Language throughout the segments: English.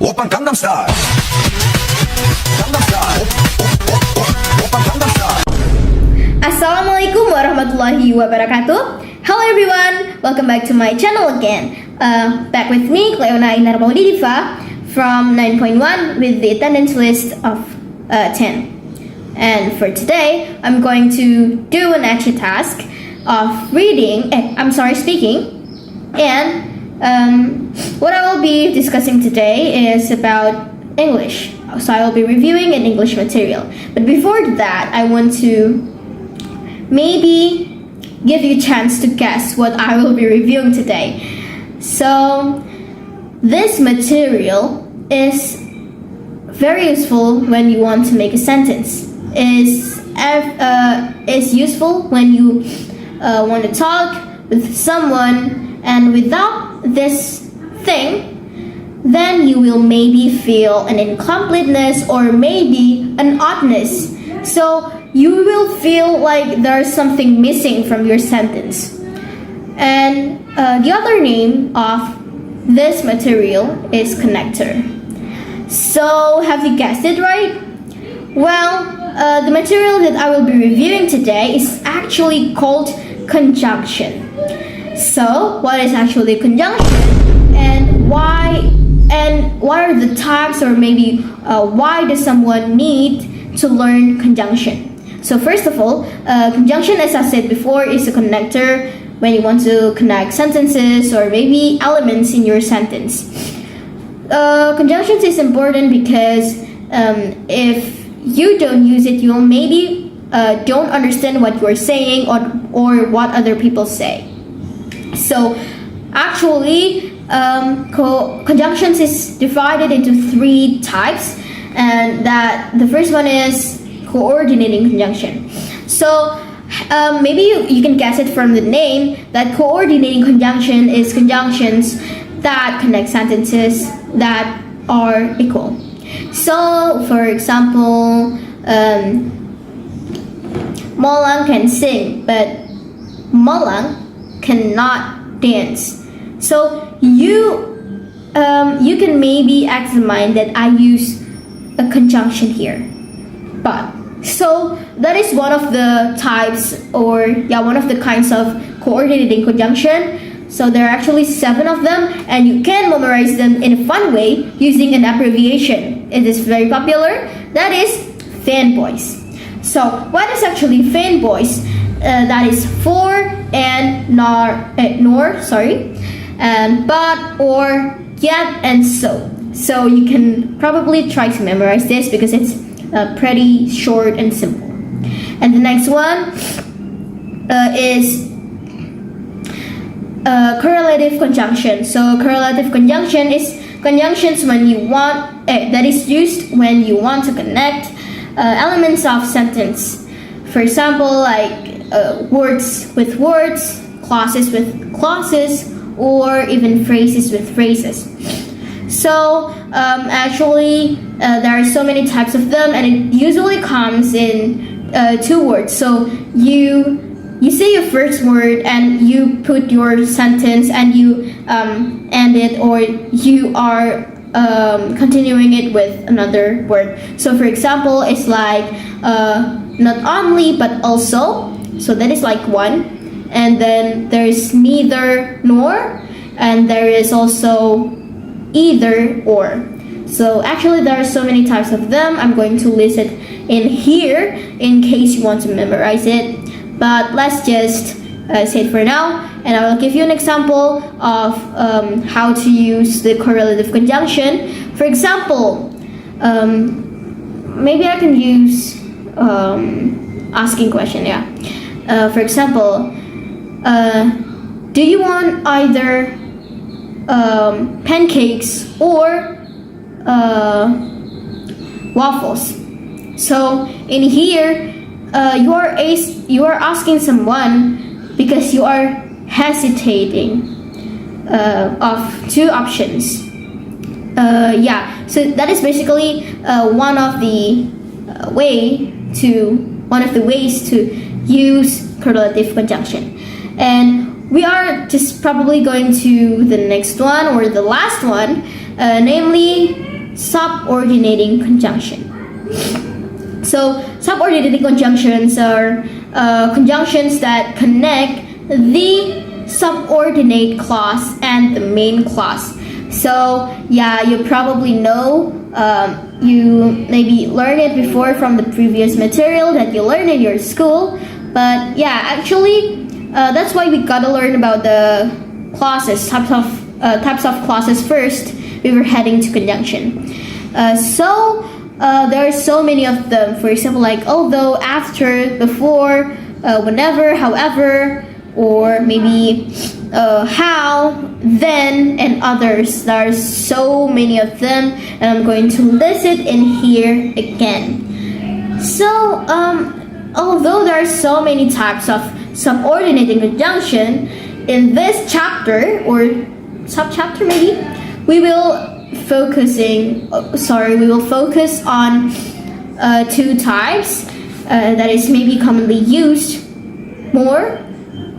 오빤 강남스타일 강남스타일 오빤 강남스타일. Assalamualaikum warahmatullahi wabarakatuh. Hello everyone, welcome back to my channel again. Back with me, Cleona Inarmaudi Diva from 9.1 with the attendance list of 10. And for today, I'm going to do an extra task of speaking. And what I will be discussing today is about English. So I will be reviewing an English material. But before that, I want to maybe give you a chance to guess what I will be reviewing today. So this material is very useful when you want to make a sentence. Is useful when you want to talk with someone, and without this thing, then you will maybe feel an incompleteness or maybe an oddness. So you will feel like there's something missing from your sentence. And the other name of this material is connector. So have you guessed it right? Well, the material that I will be reviewing today is actually called conjunction. So what is actually conjunction, and why, and what are the types, or maybe why does someone need to learn conjunction? So first of all, conjunction, as I said before, is a connector when you want to connect sentences or maybe elements in your sentence. Conjunctions is important because if you don't use it, you'll maybe don't understand what you're saying or what other people say. So actually, conjunctions is divided into 3 types, and that the first one is coordinating conjunction. So maybe you can guess it from the name that coordinating conjunction is conjunctions that connect sentences that are equal. So for example, Molang can sing, but Molang cannot dance. So you can maybe examine that I use a conjunction here, but so that is one of the types, or one of the kinds of coordinating conjunction. So there are actually 7 of them, and you can memorize them in a fun way using an abbreviation. It is very popular. That is fanboys. So what is actually fanboys? That is for and nor, and but, or, yet, and so. So you can probably try to memorize this because it's pretty short and simple. And the next one is correlative conjunction. So correlative conjunction is conjunctions when you want that is used when you want to connect elements of sentence. For example, like words with words, clauses with clauses, or even phrases with phrases. So actually, there are so many types of them, and it usually comes in 2 words. So you say your first word and you put your sentence and you end it, or you are continuing it with another word. So for example, it's like not only but also. So that is like one. And then there's neither nor, and there is also either or. So actually there are so many types of them. I'm going to list it in here in case you want to memorize it. But let's just say it for now, and I will give you an example of how to use the correlative conjunction. For example, maybe I can use asking question. For example, do you want either pancakes or waffles? So in here, you are asking someone because you are hesitating of 2 options. So that is basically one of the ways to use correlative conjunction. And we are just probably going to the next one, or the last one, namely subordinating conjunction. So subordinating conjunctions are conjunctions that connect the subordinate clause and the main clause. So yeah, you probably know, you maybe learned it before from the previous material that you learned in your school. But yeah, actually, that's why we gotta learn about the clauses, types of clauses first. We were heading to conjunction. There are so many of them. For example, like although, after, before, whenever, however, or maybe how, then, and others. There are so many of them, and I'm going to list it in here again. So, although there are so many types of subordinating conjunction, in this chapter or subchapter maybe, we will focus on two types that is maybe commonly used more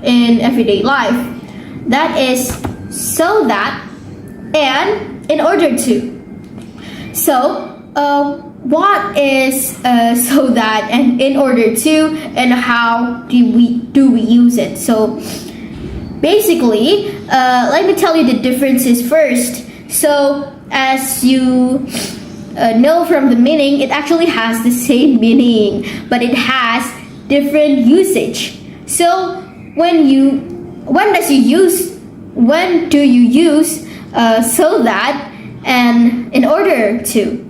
in everyday life. That is so that and in order to. So what is so that and in order to, and how do we use it? So basically, let me tell you the differences first. So as you know from the meaning, it actually has the same meaning, but it has different usage. So when do you use so that and in order to?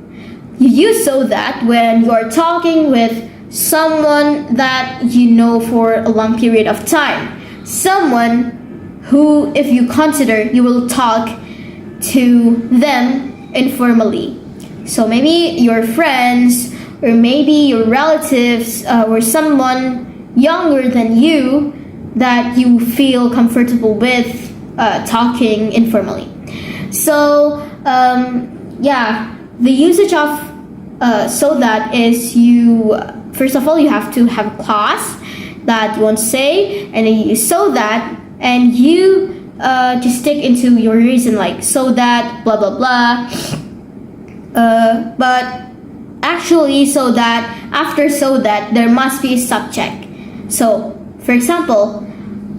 You use so that when you are talking with someone that you know for a long period of time, someone who, if you consider, you will talk to them informally. So maybe your friends, or maybe your relatives, or someone younger than you that you feel comfortable with talking informally. So the usage of so that is, you first of all, you have to have a clause that you want to say, and then you use so that, and you just stick into your reason, like so that blah blah blah. But actually, so that, after so that, there must be a subject. So for example,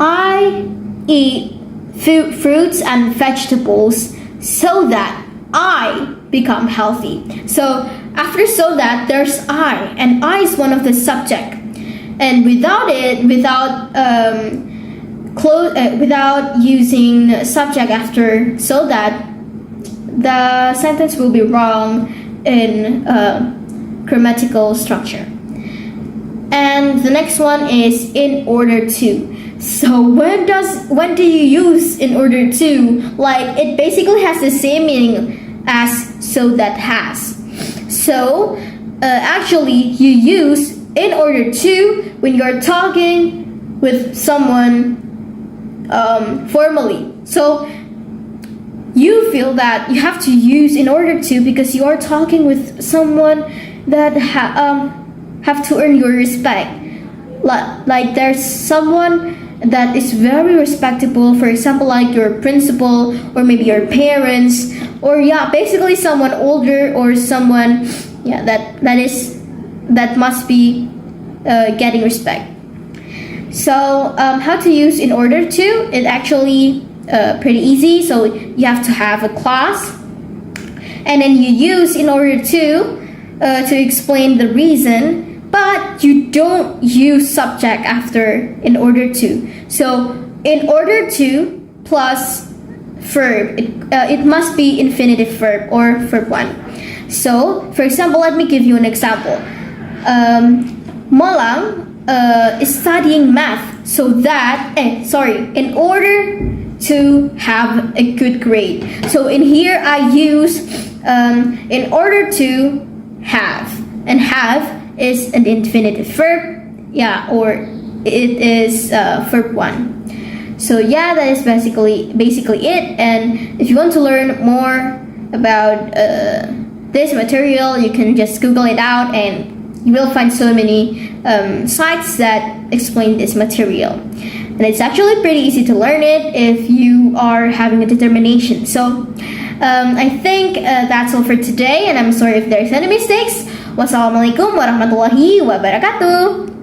I eat fruits and vegetables so that I become healthy. So after so that, there's I, and I is one of the subject, and without using subject after so that, the sentence will be wrong in grammatical structure. And the next one is in order to. So when do you use in order to? Like, it basically has the same meaning as so that has. So actually, you use in order to when you're talking with someone formally. So you feel that you have to use in order to because you are talking with someone that have to earn your respect. Like there's someone that is very respectable, for example, like your principal, or maybe your parents, or basically someone older, or someone that must be getting respect. So how to use in order to? It actually pretty easy. So you have to have a clause, and then you use in order to explain the reason, but you don't use subject after in order to. So in order to plus verb, it must be infinitive verb or verb 1. So for example, let me give you an example. Molang is studying math so that in order to have a good grade. So in here I use in order to have, and have is an infinitive verb, or it is verb 1. So that is basically it. And if you want to learn more about this material, you can just Google it out, and you will find so many sites that explain this material. And it's actually pretty easy to learn it if you are having a determination. So I think that's all for today, and I'm sorry if there's any mistakes. Wassalamualaikum warahmatullahi wabarakatuh.